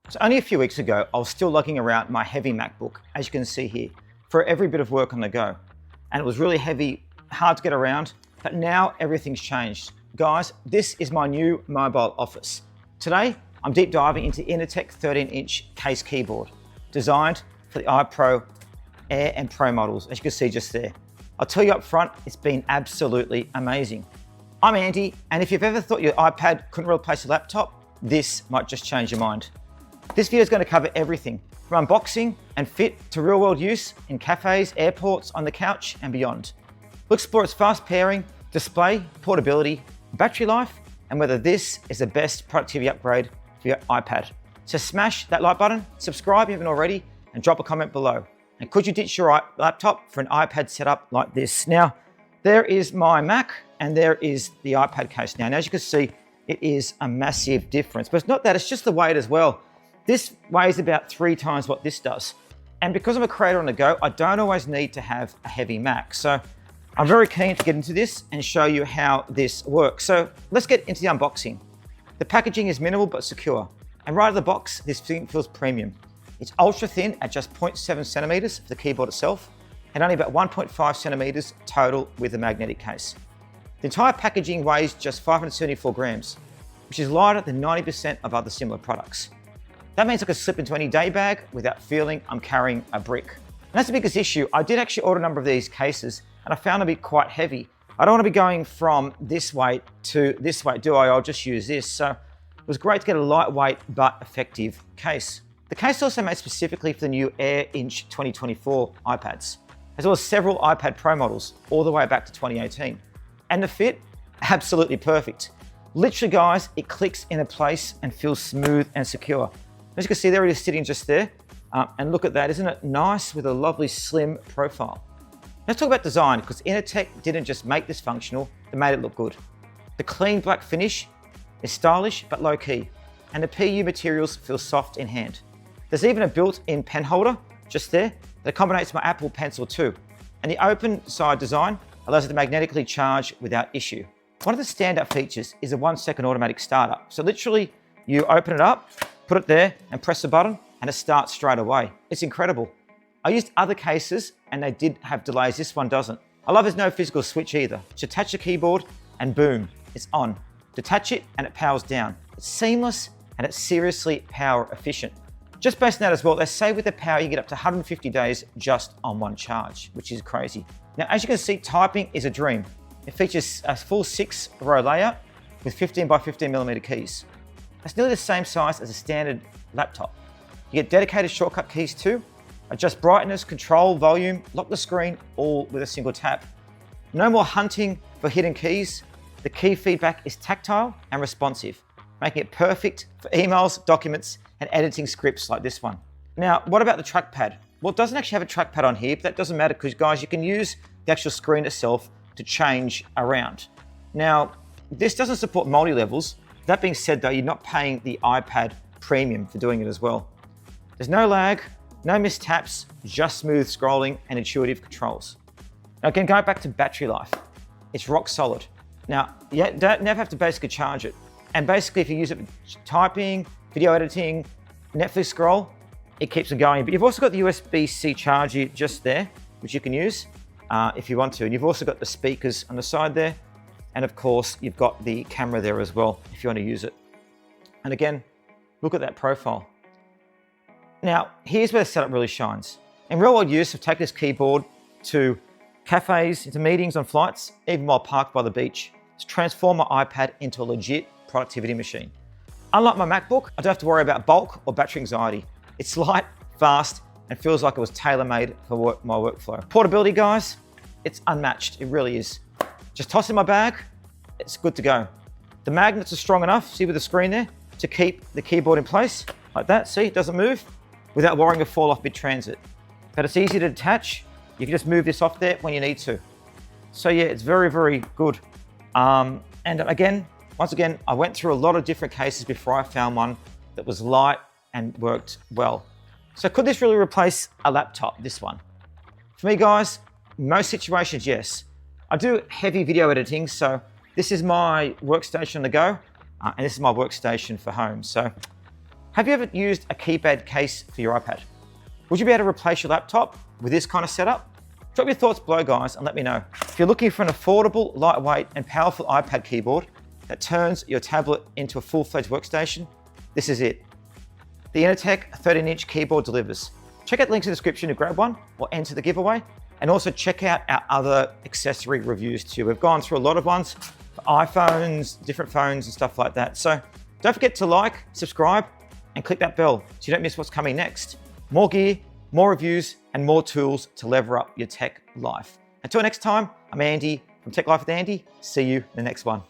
So only a few weeks ago, I was still lugging around my heavy MacBook, as you can see here, for every bit of work on the go. And it was really heavy, hard to get around, but now everything's changed. Guys, this is my new mobile office. Today, I'm deep diving into Inateck 13-inch case keyboard, designed for the iPro Air and Pro models, as you can see just there. I'll tell you up front, it's been absolutely amazing. I'm Andy, and if you've ever thought your iPad couldn't replace a laptop, this might just change your mind. This video is going to cover everything from unboxing and fit to real-world use in cafes, airports, on the couch and beyond. We'll explore its fast pairing, display, portability, battery life, and whether this is the best productivity upgrade for your iPad. So smash that like button, subscribe if you haven't already, and drop a comment below. And could you ditch your laptop for an iPad setup like this? Now, there is my Mac and there is the iPad case now. And as you can see, it is a massive difference, but it's not that, it's just the weight as well. This weighs about 3 times what this does. And because I'm a creator on the go, I don't always need to have a heavy Mac. So I'm very keen to get into this and show you how this works. So let's get into the unboxing. The packaging is minimal but secure. And right out of the box, this thing feels premium. It's ultra thin at just 0.7 centimeters for the keyboard itself, and only about 1.5 centimeters total with the magnetic case. The entire packaging weighs just 574 grams, which is lighter than 90% of other similar products. That means I can slip into any day bag without feeling I'm carrying a brick. And that's the biggest issue. I did actually order a number of these cases and I found them to be quite heavy. I don't want to be going from this weight to this weight, do I? I'll just use this. So it was great to get a lightweight but effective case. The case is also made specifically for the new Air Inch 2024 iPads, as well as several iPad Pro models all the way back to 2018. And the fit, absolutely perfect. Literally guys, it clicks into place and feels smooth and secure. As you can see, there it is sitting just there. And look at that, isn't it nice with a lovely slim profile? Let's talk about design, because Inateck didn't just make this functional, they made it look good. The clean black finish is stylish but low key, and the PU materials feel soft in hand. There's even a built-in pen holder just there that accommodates my Apple Pencil too. And the open side design allows it to magnetically charge without issue. One of the standout features is a 1-second automatic startup. So literally, you open it up, put it there and press the button and it starts straight away. It's incredible. I used other cases and they did have delays. This one doesn't. I love there's no physical switch either. Just attach the keyboard and boom, it's on. Detach it and it powers down. It's seamless and it's seriously power efficient. Just based on that as well, they say with the power you get up to 150 days just on one charge, which is crazy. Now, as you can see, typing is a dream. It features a full 6-row layout with 15 by 15 millimeter keys. That's nearly the same size as a standard laptop. You get dedicated shortcut keys too, adjust brightness, control, volume, lock the screen, all with a single tap. No more hunting for hidden keys. The key feedback is tactile and responsive, making it perfect for emails, documents, and editing scripts like this one. Now, what about the trackpad? Well, it doesn't actually have a trackpad on here, but that doesn't matter because guys, you can use the actual screen itself to change around. Now, this doesn't support multi-levels. That being said though, you're not paying the iPad premium for doing it as well. There's no lag, no missed taps, just smooth scrolling and intuitive controls. Now again, going back to battery life, it's rock solid. Now, you don't never have to basically charge it. And basically if you use it for typing, video editing, Netflix scroll, it keeps it going. But you've also got the USB-C charger just there, which you can use if you want to. And you've also got the speakers on the side there. And of course, you've got the camera there as well, if you want to use it. And again, look at that profile. Now, here's where the setup really shines. In real world use, I've taken this keyboard to cafes, into meetings, on flights, even while parked by the beach, to transform my iPad into a legit productivity machine. Unlike my MacBook, I don't have to worry about bulk or battery anxiety. It's light, fast, and feels like it was tailor-made for my workflow. Portability, guys, it's unmatched, it really is. Just toss it in my bag, it's good to go. The magnets are strong enough, see with the screen there, to keep the keyboard in place, like that, see, it doesn't move, without worrying it fall off mid-transit. But it's easy to detach, you can just move this off there when you need to. So yeah, it's very, very good. And again, once again, I went through a lot of different cases before I found one that was light and worked well. So could this really replace a laptop, this one? For me guys, most situations, yes. I do heavy video editing, so this is my workstation on the go, and this is my workstation for home. So Have you ever used a keypad case for your iPad? Would you be able to replace your laptop with this kind of setup? Drop your thoughts below, guys, and let me know. If you're looking for an affordable, lightweight, and powerful iPad keyboard that turns your tablet into a full-fledged workstation, this is it. The Inateck 13-inch keyboard delivers. Check out the links in the description to grab one or enter the giveaway. And also check out our other accessory reviews too. We've gone through a lot of ones for iPhones, different phones and stuff like that. So don't forget to like, subscribe, and click that bell so you don't miss what's coming next. More gear, more reviews, and more tools to lever up your tech life. Until next time, I'm Andy from Tech Life with Andy. See you in the next one.